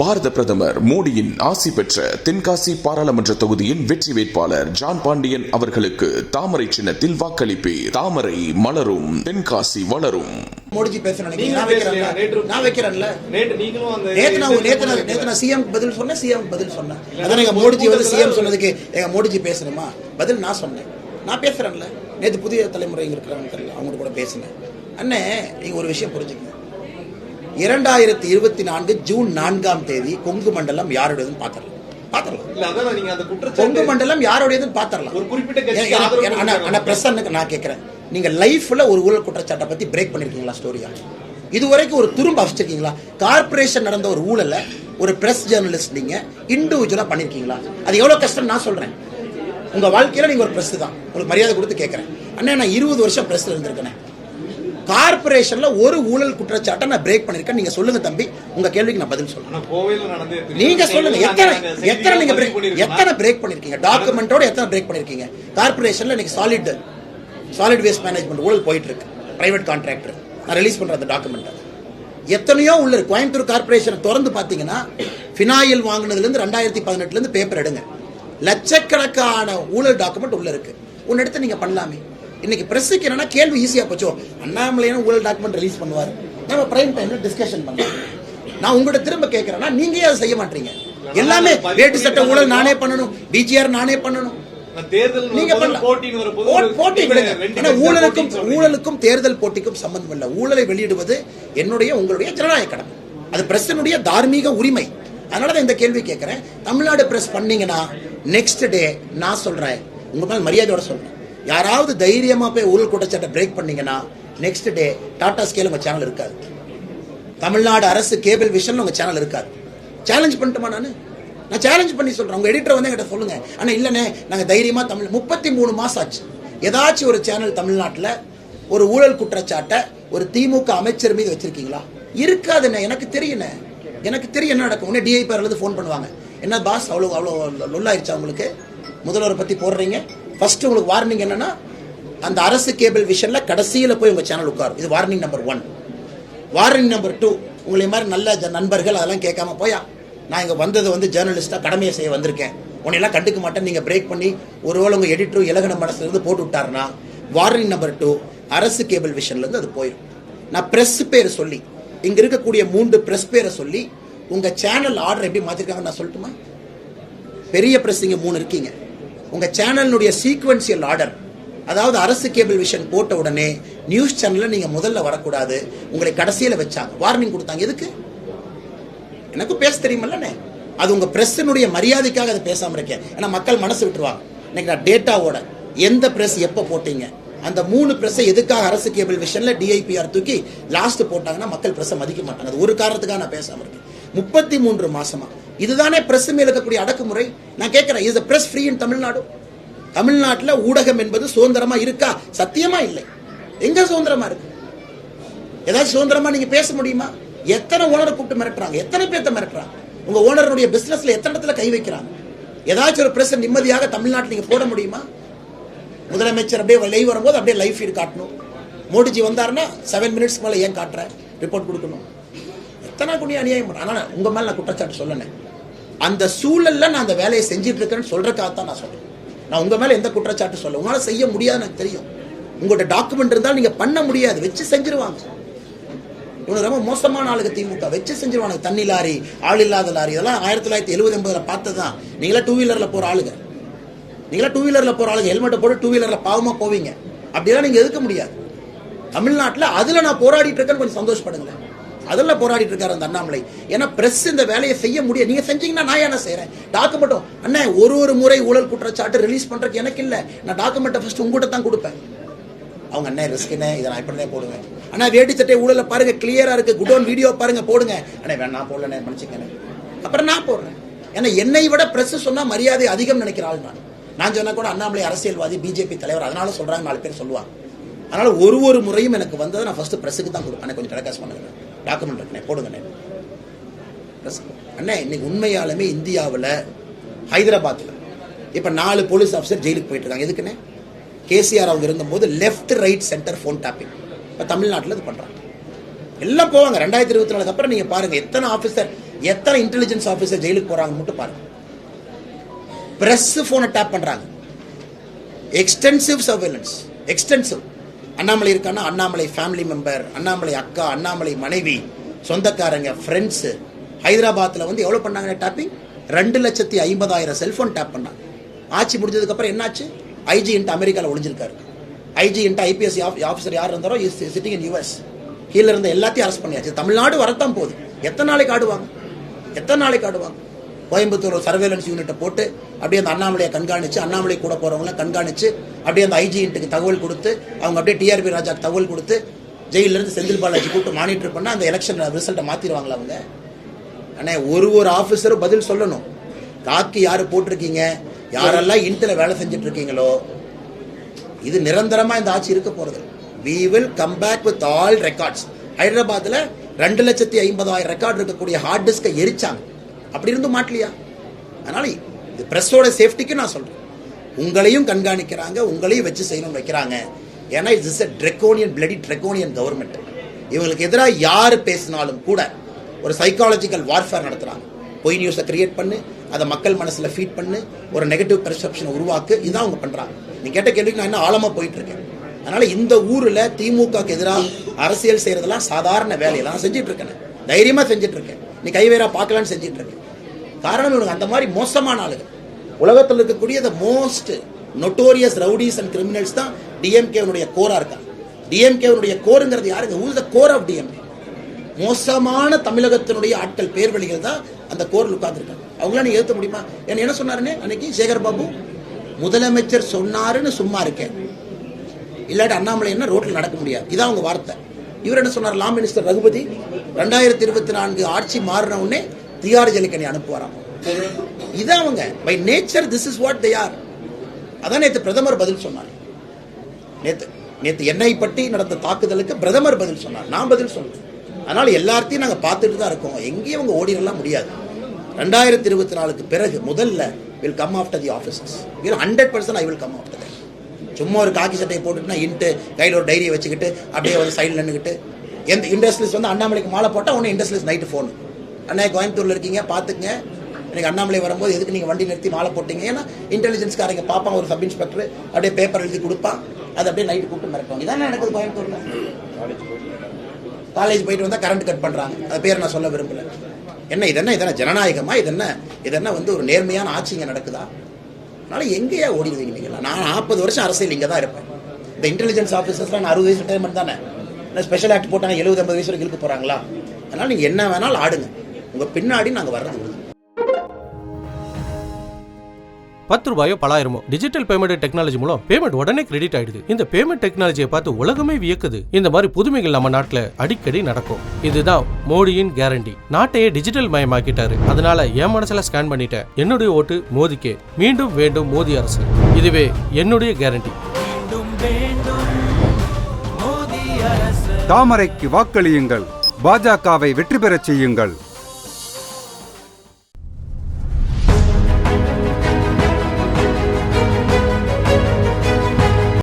பாரத பிரதமர் மோடியின் ஆசி பெற்ற தென்காசி பாராளுமன்ற தொகுதியின் வெற்றி வேட்பாளர் ஜான் பாண்டியன் அவர்களுக்கு தாமரை சின்னத்தில் வாக்களிப்பு. தாமரை மலரும், தென்காசி வளரும். மோடிஜி பேசுறேன் நான் வைக்கிறேன்ல. நேத்து சிஎம் பதில் சொன்னேன், சிஎம் பதில் சொன்னேன். அதான் எங்க மோடிஜி வந்து சிஎம் சொன்னதுக்கு எங்க மோடிஜி பேசணுமா பதில் நான் சொன்னேன். நான் பேசுறேன்ல. நேற்று புதிய தலைமுறை இருக்கிறவங்க தெரியல, அவங்க கூட பேசினேன். அண்ணே நீங்க ஒரு விஷயம் புரிஞ்சுக்கணும். 2024 ஜூன் 4ஆம் தேதி கொங்கு மண்டலம் யாருடையதுன்னு பாத்திரலாம். கொங்கு மண்டலம் யாருடையதுன்னு பாத்திரலாம். நான் கேட்கிறேன், நீங்க லைஃப்ல ஒரு ஊழல் குற்றச்சாட்டை பத்தி பிரேக் பண்ணிருக்கீங்களா? ஸ்டோரியா இதுவரைக்கும் ஒரு துரும்ப வச்சிருக்கீங்களா? கார்பரேஷன் நடந்த ஒரு ஊழல ஒரு பிரஸ் ஜேர்னலிஸ்ட் நீங்க இண்டிவிஜுவலா பண்ணிருக்கீங்களா? அது எவ்வளவு கஷ்டம் நான் சொல்றேன். உங்க வாழ்க்கையில நீங்க ஒரு பிரஸ் தான், உங்களுக்கு மரியாதை கொடுத்து கேட்கிறேன். அண்ணா நான் 20 வருஷம் பிரஸ்ல இருந்திருக்கேன். கார்பரேஷன்ல ஒரு ஊழல் குற்றச்சாட்டை நான் பிரேக் பண்ணிருக்கேன். நீங்க சொல்லுங்க தம்பி, உங்க கேள்விக்கு நான் பதில் சொல்றேன். நீங்க சொல்லுங்க எத்தனை பிரேக் பண்ணிருக்கீங்க? டாக்குமெண்டோட எத்தனை பிரேக் பண்ணிருக்கீங்க? கார்பரேஷன்ல இன்னைக்கு சாலிட் வேஸ்ட் மேனேஜ்மெண்ட் ஊழல் போயிட்டு இருக்கு. பிரைவேட் கான்ட்ராக்டர் நான் ரிலீஸ் பண்ற அந்த டாக்குமெண்ட் எத்தனையோ உள்ள இருக்கு. கோயம்புத்தூர் கார்பரேஷன் திறந்து பாத்தீங்கன்னா ஃபினாயில் வாங்கினதுல இருந்து 2018 இருந்து பேப்பர் எடுங்க, லட்சக்கணக்கான ஊழல் டாக்குமெண்ட் உள்ள இருக்கு. ஒன்னு எடுத்து நீங்க பண்ணலாமே. இன்னைக்கு பிரஸுக்கு என்னன்னா கேள்வி ஈஸியா போச்சோ, அண்ணாமலையான ஊழல் டாக்குமெண்ட் ரிலீஸ் பண்ணுவாரு, நம்ம பிரைம் டைம்ல டிஸ்கஷன் பண்ணலாம். நான் உங்கள்கிட்ட திரும்ப கேட்கிறேன்னா நீங்க அதை செய்ய மாட்டீங்க. எல்லாமே வேட்டு சட்ட ஊழல் நானே பண்ணணும், பிஜிஆர் நானே பண்ணணும். நீங்க போட்டி விடுங்க. ஊழலுக்கும் தேர்தல் போட்டிக்கும் சம்பந்தம் இல்லை. ஊழலை வெளியிடுவது என்னுடைய உங்களுடைய ஜனநாயக கடமை, அது பிரஸினுடைய தார்மீக உரிமை. அதனாலதான் இந்த கேள்வி கேட்கிறேன். தமிழ்நாடு பிரஸ் பண்ணீங்கன்னா நெக்ஸ்ட் டே நான் சொல்றேன், உங்க மேல மரியாதையோட சொல்றேன், யாராவது தைரியமா போய் ஊழல் குற்றச்சாட்டை பிரேக் பண்ணீங்கன்னா நெக்ஸ்ட் டே டாடா ஸ்கேல் உங்க சேனல் இருக்காது, தமிழ்நாடு அரசு கேபிள் விஷன் உங்க சேனல் இருக்காது. சேலஞ்ச் பண்ணிட்டுமா? நான் சேலஞ்ச் பண்ணி சொல்றேன். உங்க எடிட்டர் வந்து என்கிட்ட சொல்லுங்க, ஆனா இல்லனே நாங்க தைரியமா 33 மாசம் ஆச்சு ஏதாச்சும் ஒரு சேனல் தமிழ்நாட்டில் ஒரு ஊழல் குற்றச்சாட்டை ஒரு திமுக அமைச்சர் மீது வச்சிருக்கீங்களா? இருக்காதுண்ணே. எனக்கு தெரியும் என்ன நடக்கும். உடனே டிஐபிஆர்ல ஃபோன் பண்ணுவாங்க, என்ன பாஸ் அவ்வளோ லொல்லாயிருச்சா உங்களுக்கு, முதல்வரை பத்தி போடுறீங்க. ஃபர்ஸ்ட் உங்களுக்கு வார்னிங் என்னன்னா, அந்த அரசு கேபிள் விஷன்ல கடைசியில போய் உங்க சேனல் உட்காரும். இது வார்னிங் நம்பர் 1. வார்னிங் நம்பர் 2, உங்களை மாதிரி நல்ல நண்பர்கள் அதெல்லாம் கேட்காம போயா, நான் இங்க வந்தது வந்து ஜேர்னலிஸ்டா கடமையை செய்ய வந்திருக்கேன், உன்னையெல்லாம் கண்டுக்க மாட்டேன், நீங்க பிரேக் பண்ணி ஒருவேளை உங்க எடிட்டரும் இலகன மனசுல இருந்து போட்டு விட்டாருன்னா வார்னிங் நம்பர் 2 அரசு கேபிள் விஷன்ல இருந்து அது போயிடும். நான் பிரஸ் பேரை சொல்லி, இங்க இருக்கக்கூடிய 3 பிரஸ் பேரை சொல்லி உங்க சேனல் ஆர்டர் எப்படி மாத்திருக்காங்க நான் சொல்லட்டுமா? பெரிய பிரஸ் இங்க 3 இருக்கீங்க. உங்க சேனலுடைய சீக்வென்சியல் ஆர்டர், அதாவது அரசு கேபிள் விஷன் போட்ட உடனே நியூஸ் சேனல்ல நீங்க முதல்ல வரக்கூடாது, உங்களை கடைசியில வச்சாங்க, வார்னிங் கொடுத்தாங்க. எதுக்கு? எனக்கு பேச தெரியுமல்லண்ணே. அது உங்க பிரஸ்னுடைய மரியாதைக்காக அதை பேசாம இருக்கேன். ஏன்னா மக்கள் மனசு விட்டுருவாங்க. இன்னைக்கு நான் டேட்டாவோட எந்த பிரஸ் எப்ப போட்டீங்க, அந்த 3 பிரஸ் எதுக்காக அரசு கேபிள் விஷன்ல டிஐபிஆர் தூக்கி லாஸ்ட் போட்டாங்கன்னா மக்கள் பிரஸ் மதிக்க மாட்டாங்க. அது ஒரு காரணத்துக்காக நான் பேசாம இருக்கேன். 33 மாசமா இதுதானே பிரஸ் மேல இருக்கக்கூடிய அடக்குமுறை. நான் கேட்கிறேன், இஸ் பிரஸ் ஃப்ரீ இன் தமிழ்நாடு? தமிழ்நாட்டில் ஊடகம் என்பது சுதந்திரமா இருக்கா? சத்தியமா இல்லை. எங்க சுதந்திரமா இருக்கு? ஏதாச்சும் சுதந்திரமா நீங்க பேச முடியுமா? எத்தனை ஓனரை கூப்பிட்டு மிரட்டுறாங்க, எத்தனை பேர்த்த மிரட்டுறாங்க. உங்க ஓனருடைய பிசினஸ்ல எத்தனை இடத்துல கை வைக்கிறாங்க. ஏதாச்சும் ஒரு பிரஸ் நிம்மதியாக தமிழ்நாட்டில் நீங்க போட முடியுமா? முதலமைச்சர் அப்படியே லைவ் வரும்போது அப்படியே லைவ் ஃபீட் காட்டணும். மோடிஜி வந்தாருன்னா 7 மினிட்ஸ் மேல ஏன் காட்டுற, ரிப்போர்ட் கொடுக்கணும். எத்தனை குடி அநியாயம். ஆனா உங்க மேல நான் குற்றச்சாட்டு சொல்லணும். அந்த சூழல்ல நான் அந்த வேலையை செஞ்சிட்டு இருக்கேன்னு சொல்றதுக்காகத்தான் நான் சொல்றேன். நான் உங்க மேல எந்த குற்றச்சாட்டு சொல்ல, உங்களால செய்ய முடியாது எனக்கு தெரியும். உங்கள்கிட்ட டாக்குமெண்ட் இருந்தாலும் நீங்க பண்ண முடியாது, வச்சு செஞ்சிருவாங்க. இவங்க ரொம்ப மோசமான ஆளுங்க திமுக, வச்சு செஞ்சிருவாங்க. தண்ணி லாரி, ஆள் இல்லாத லாரி, இதெல்லாம் 1970-80 பார்த்ததுதான். நீங்களா 2 வீலர்ல போற ஆளுங்க, ஹெல்மெட்டை போட்டு 2 வீலர்ல பாவமா போவீங்க. அப்படியெல்லாம் நீங்க எதுக்க முடியாது. தமிழ்நாட்டில் அதுல நான் போராடிட்டு இருக்கேன்னு கொஞ்சம் சந்தோஷப்படுங்களேன். அதெல்லாம் போராடிட்டு இருக்காரு அந்த அண்ணாமலை. ஏன்னா பிரஸ் இந்த வேலையை செய்ய முடியாது. நீங்க செஞ்சீங்கன்னா நான் என்ன செய்யறேன்? டாக்குமெண்ட்டும் அண்ணா ஒரு முறை ஊழல் குற்றச்சாட்டு ரிலீஸ் பண்றதுக்கு எனக்கு இல்ல, நான் டாக்குமெண்ட்டை ஃபர்ஸ்ட் உங்ககிட்ட தான் கொடுப்பேன். அவங்க அண்ணா ரிஸ்க் என்ன, இதை நான் இப்படிதான் போடுவேன். ஆனா வேட்டி சட்டை ஊழல பாருங்க, கிளியரா இருக்கு, குடோன் வீடியோ பாருங்க, போடுங்க. அண்ணா வேணா போடல, மன்னிச்சுக்கேன், அப்புறம் நான் போடுறேன். ஏன்னா என்னை விட பிரஸ் சொன்னா மரியாதை அதிகம் நினைக்கிற ஆள் நான் சொன்னா கூட அண்ணாமலை அரசியல்வாதி, பிஜேபி தலைவர், அதனால சொல்றாங்க 4 பேர் சொல்லுவாங்க. அதனால ஒரு முறையும் எனக்கு வந்ததை நான் ஃபர்ஸ்ட் பிரஸுக்கு தான் கொடுப்பேன். கொஞ்சம் டெலகாஸ்ட் பண்ணுங்க, டாக்குமெண்ட் இருக்குண்ணே, போடுங்க அண்ணே. இன்னைக்கு உண்மையாலுமே இந்தியாவில் ஹைதராபாத்தில் இப்ப 4 போலீஸ் ஆஃபீஸர் ஜெயிலுக்கு போயிட்டு இருக்காங்க. எதுக்குண்ணே? கேசிஆர் அவங்க இருந்தபோது left right centre phone tapping. இப்ப தமிழ்நாட்டில் இது பண்றாங்க. எல்லாம் போவாங்க. 2024 அப்புறம் நீங்க பாருங்க எத்தனை ஆபீசர் எத்தனை இன்டெலிஜென்ஸ் ஆபீசர் ஜெயிலுக்கு போறாங்க மட்டும் பாருங்க. பிரஸ் போனை டேப் பண்றாங்க. Extensive surveillance, extensive. அண்ணாமலை இருக்கான்னா அண்ணாமலை ஃபேமிலி மெம்பர், அண்ணாமலை அக்கா, அண்ணாமலை மனைவி, சொந்தக்காரங்க, ஃப்ரெண்ட்ஸ். ஹைதராபாத்ல வந்து எவ்வளவு பண்ணாங்க டாப்பிங்? 2,50,000 செல்போன் டேப் பண்ணாங்க. ஆட்சி முடிஞ்சதுக்கு அப்புறம் என்னாச்சு? ஐஜி இன்ட்டு அமெரிக்காவில் ஒளிஞ்சிருக்காரு. ஐஜி இன்ட்டு ஐபிஎஸ் ஆஃபீஸர் யார் இருந்தாரோ இஸ் சிட்டிங் இன் யூஎஸ். கீழே இருந்த எல்லாத்தையும் அரெஸ்ட் பண்ணியாச்சு. தமிழ்நாடு வரத்தான் போகுது. எத்தனை நாளைக்கு ஆடுவாங்க? எத்தனை நாளைக்கு ஆடுவாங்க? கோயம்புத்தூர் சர்வேலன்ஸ் யூனிட்டை போட்டு அப்படியே அந்த அண்ணாமலையை கண்காணிச்சு, அண்ணாமலை கூட போறவங்கள கண்காணிச்சு, அப்படியே அந்த ஐஜி இன்ட்டுக்கு தகவல் கொடுத்து, அவங்க அப்படியே டிஆர்பி ராஜாக்கு தகவல் கொடுத்து, ஜெயில இருந்து செந்தில் பாலாஜி கூப்பிட்டு மானிட்டர் பண்ணா அந்த எலெக்ஷன் ரிசல்ட்டை மாத்திடுவாங்களா அவங்க? ஆனா ஒரு ஆபீசரும் பதில் சொல்லணும். காக்கி யாரு போட்டிருக்கீங்க, யாரெல்லாம் இன்ட்ல வேலை செஞ்சுட்டு இருக்கீங்களோ, இது நிரந்தரமா இந்த ஆட்சி இருக்க போறது. we will come back with all records. ஹைதராபாத்ல 2,50,000 ரெக்கார்ட் இருக்கக்கூடிய ஹார்ட் டிஸ்கை எரிச்சாங்க. அப்படி இருந்தும் மாட்டலையா? அதனால இது பிரஸோட சேஃப்டிக்கு நான் சொல்றேன். உங்களையும் கண்காணிக்கிறாங்க, உங்களையும் வச்சு செய்யணும்னு வைக்கிறாங்க. ஏன்னா it's a draconian, bloody draconian government. இவங்களுக்கு எதிராக யாரு பேசினாலும் கூட ஒரு சைக்காலஜிக்கல் வார்ஃபேர் நடத்துறாங்க. பொய் நியூஸை கிரியேட் பண்ணு, அதை மக்கள் மனசுல ஃபீட் பண்ணு, ஒரு நெகட்டிவ் பெர்செப்ஷனை உருவாக்கு. இதுதான் அவங்க பண்றாங்க. நீ கேட்ட கேள்விக்கு நான் என்ன ஆழமா போயிட்டு இருக்கேன். அதனால இந்த ஊர்ல திமுகக்கு எதிராக அரசியல் செய்யறதெல்லாம் சாதாரண வேலையெல்லாம் செஞ்சுட்டு இருக்கேன். தைரியமா செஞ்சுட்டு இருக்கேன். நீ கைவேறா பார்க்கலான்னு செஞ்சுட்டு இருக்கேன். காரணம் இவனுக்கு அந்த மாதிரி மோசமான ஆளுங்க உலகத்தில் இருக்கக்கூடிய the most notorious rowdies and criminals தான் டிஎம்கேனுடைய கோரா இருக்காங்க. டிஎம்கேனுடைய கோருங்கிறது யாருங்க? who is the core of DMK? மோசமான தமிழகத்தினுடைய ஆட்கள், பேர்வழிகள் தான் அந்த கோரில் உட்கார்ந்துருக்காங்க. அவங்களாம் நீ எழுத்த முடியுமா? என்ன சொன்னாருன்னு அன்னைக்கு சேகர் பாபு, முதலமைச்சர் சொன்னாருன்னு சும்மா இருக்கேன், இல்லாட்டி அண்ணாமலை என்ன ரோட்ல நடக்க முடியாது. இதான் அவங்க வார்த்தை. இவர் என்ன சொன்னார்? லா மினிஸ்டர் ரகுபதி 2024 ஆட்சி மாறின உடனே திகார் ஜெயிலுக்கு அனுப்புவாராம். இதான் அவங்க by nature. This is what they are. அதான் நேற்று பிரதமர் பதில் சொன்னார். நேற்று என்னை பற்றி நடந்த தாக்குதலுக்கு பிரதமர் பதில் சொன்னார், நான் பதில் சொன்னேன். அதனால எல்லாத்தையும் நாங்க பார்த்துட்டு தான் இருக்கோம். எங்கேயும் அவங்க ஓடிடலாம் முடியாது. 2024 பிறகு முதல்ல will come after the officers. 100% I will come after them. சும்மா ஒரு காக்கி சட்டையை போட்டுட்டு இன்ட்டு கையில் ஒரு டைரியை வச்சுக்கிட்டு அப்படியே ஒரு சைடில் நின்றுக்கிட்டு எந்த இண்டஸ்ட்ரியலிஸ்ட் வந்து அண்ணாமலைக்கு மாலை போட்டால் ஒன்று இண்டஸ்ட்ரியலிஸ்ட் நைட்டு ஃபோனு, அண்ணா கோயம்புத்தூரில் இருக்கீங்க பார்த்துக்குங்க, எனக்கு அண்ணாமலை வரும்போது எதுக்கு நீங்கள் வண்டி நிறுத்தி மாலை போட்டீங்க? ஏன்னா இன்டெலிஜென்ஸ்காரங்க பார்ப்பான், ஒரு சப் இன்ஸ்பெக்டர் அப்படியே பேப்பர் எழுதி கொடுப்பான், அது அப்படியே நைட்டு கூப்பிட்டு மிரட்டுவாங்க. இதானே நடக்குது கோயம்புத்தூரில். காலேஜ் போயிட்டு வந்தால் கரண்ட் கட் பண்ணுறாங்க. அது பேர் நான் சொல்ல விரும்பல. இதென்ன ஜனநாயகமா? இதென்ன வந்து ஒரு நேர்மையான ஆட்சி இங்கே நடக்குதா? அதனால எங்கேயா ஓடிடுவீங்க நீங்களா? நான் 40 வருஷம் அரசியல் இங்கே தான் இருப்பேன். இந்த இன்டெலிஜென்ஸ் ஆஃபீஸர்ஸ்லாம் 60 வயசு ரிட்டைர்மெண்ட் தானே. ஸ்பெஷல் ஆக்ட் போட்டாங்க 70-80 வயசு வரைக்கும் இழுக்க போகிறாங்களா? அதனால நீங்கள் என்ன வேணாலும் ஆடுங்க, உங்கள் பின்னாடி நாங்கள் வர்றது. 10 ரூபாயோ 10,000 டிஜிட்டல் பேமெண்ட் டெக்னாலஜி மூலம் பேமெண்ட் உடனே கிரெடிட் ஆயிடுது. இந்த பேமெண்ட் டெக்னாலஜியை பார்த்து உலகமே வியக்குது. இந்த மாதிரி புதுமைகள் நம்ம நாட்டுல அடிக்கடி நடக்கும். இதுதான் மோடியின் கேரண்டி. நாட்டையே டிஜிட்டல் மயமாக்கிட்டாரு. அதனால என் மனசுல ஸ்கேன் பண்ணிட்டேன். என்னுடைய ஓட்டு மோதிக்கே. மீண்டும் வேண்டும் மோடி அரசு. இதுவே என்னுடைய கேரண்டி. தாமரைக்கு வாக்களியுங்கள். பாஜகவை வெற்றி பெறச் செய்யுங்கள்.